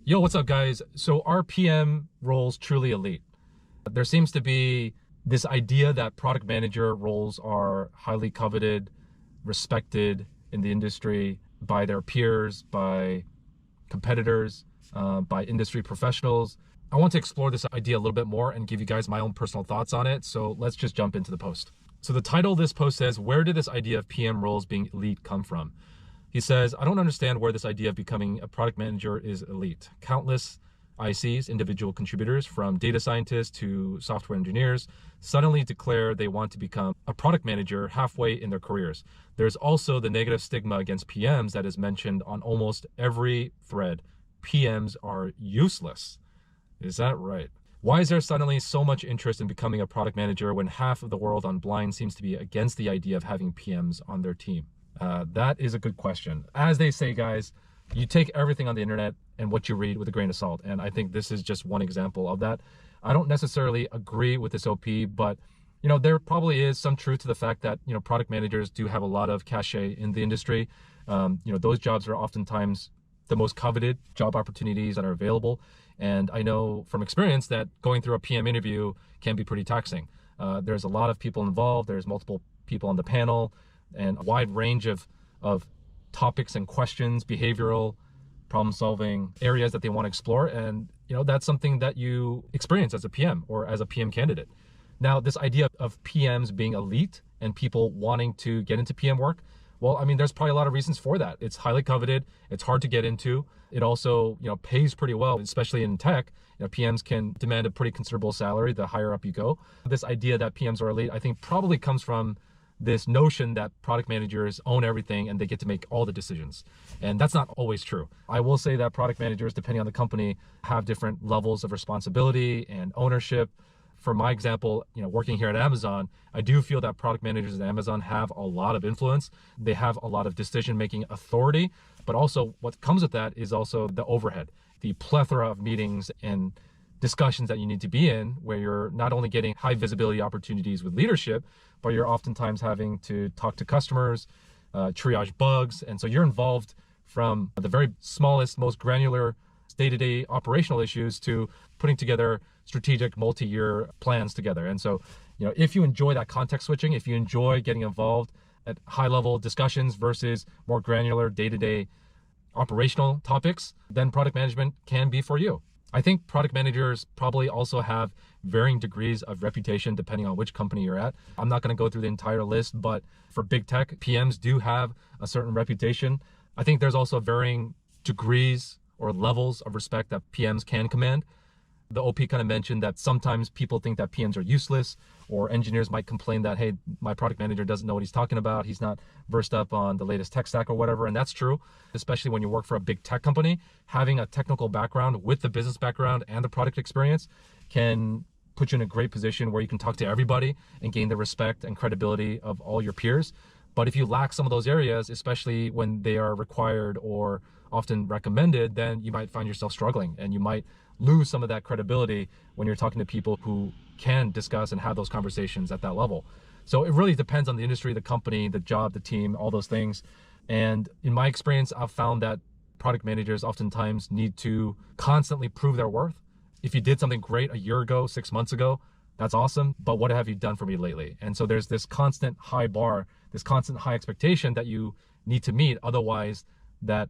Yo, what's up, guys? So are PM roles truly elite? There seems to be this idea that product manager roles are highly coveted, respected in the industry by their peers, by competitors, by industry professionals. I want to explore this idea a little bit more and give you guys my own personal thoughts on it. So let's just jump into the post. So the title of this post says, where did this idea of PM roles being elite come from? He says, I don't understand where this idea of becoming a product manager is elite. Countless ICs, individual contributors, from data scientists to software engineers, suddenly declare they want to become a product manager halfway in their careers. There's also the negative stigma against PMs that is mentioned on almost every thread. PMs are useless. Is that right? Why is there suddenly so much interest in becoming a product manager when half of the world on Blind seems to be against the idea of having PMs on their team? That is a good question. As they say, guys, you take everything on the internet and what you read with a grain of salt. And I think this is just one example of that. I don't necessarily agree with this OP, but there probably is some truth to the fact that, product managers do have a lot of cachet in the industry. Those jobs are oftentimes the most coveted job opportunities that are available. And I know from experience that going through a PM interview can be pretty taxing. There's a lot of people involved. There's multiple people on the panel and a wide range of topics and questions, behavioral, problem solving areas that they want to explore. And, that's something that you experience as a PM or as a PM candidate. Now, this idea of PMs being elite and people wanting to get into PM work, well, I mean, there's probably a lot of reasons for that. It's highly coveted. It's hard to get into. It also, pays pretty well, especially in tech. PMs can demand a pretty considerable salary the higher up you go. This idea that PMs are elite, I think, probably comes from this notion that product managers own everything and they get to make all the decisions. And that's not always true. I will say that product managers, depending on the company, have different levels of responsibility and ownership. For my example, working here at Amazon, I do feel that product managers at Amazon have a lot of influence. They have a lot of decision-making authority, but also what comes with that is also the overhead, the plethora of meetings and discussions that you need to be in, where you're not only getting high visibility opportunities with leadership, but you're oftentimes having to talk to customers, triage bugs. And so you're involved from the very smallest, most granular day-to-day operational issues to putting together strategic multi-year plans together. And so, if you enjoy that context switching, if you enjoy getting involved at high-level discussions versus more granular day-to-day operational topics, then product management can be for you. I think product managers probably also have varying degrees of reputation depending on which company you're at. I'm not going to go through the entire list, but for big tech, PMs do have a certain reputation. I think there's also varying degrees or levels of respect that PMs can command. The OP kind of mentioned that sometimes people think that PMs are useless, or engineers might complain that, hey, my product manager doesn't know what he's talking about. He's not versed up on the latest tech stack or whatever. And that's true, especially when you work for a big tech company. Having a technical background with the business background and the product experience can put you in a great position where you can talk to everybody and gain the respect and credibility of all your peers. But if you lack some of those areas, especially when they are required or often recommended, then you might find yourself struggling and you might lose some of that credibility when you're talking to people who can discuss and have those conversations at that level. So it really depends on the industry, the company, the job, the team, all those things. And in my experience, I've found that product managers oftentimes need to constantly prove their worth. If you did something great a year ago, 6 months ago, that's awesome, but what have you done for me lately? And so there's this constant high bar, this constant high expectation that you need to meet. Otherwise, that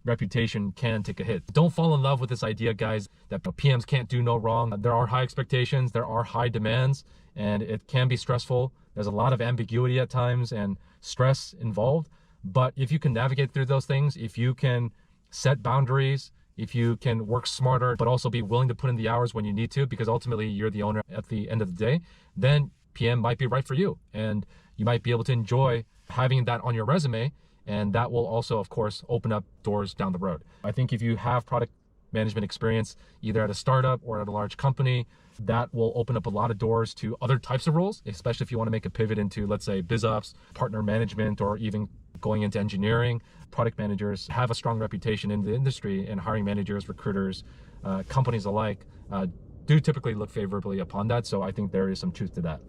reputation can take a hit. Don't fall in love with this idea, guys, that PMs can't do no wrong. There are high expectations, there are high demands, and it can be stressful. There's a lot of ambiguity at times and stress involved. But if you can navigate through those things, if you can set boundaries, if you can work smarter, but also be willing to put in the hours when you need to, because ultimately you're the owner at the end of the day, then PM might be right for you. And you might be able to enjoy having that on your resume. And that will also, of course, open up doors down the road. I think if you have product management experience, either at a startup or at a large company, that will open up a lot of doors to other types of roles, especially if you want to make a pivot into, let's say, BizOps, partner management, or even going into engineering. Product managers have a strong reputation in the industry, and hiring managers, recruiters, companies alike do typically look favorably upon that. So I think there is some truth to that.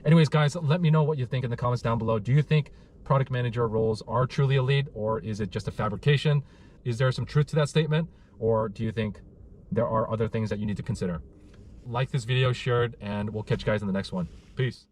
Anyways, guys, let me know what you think in the comments down below. Do you think product manager roles are truly elite, or is it just a fabrication? Is there some truth to that statement? Or do you think there are other things that you need to consider. Like this video, share it, and we'll catch you guys in the next one. Peace.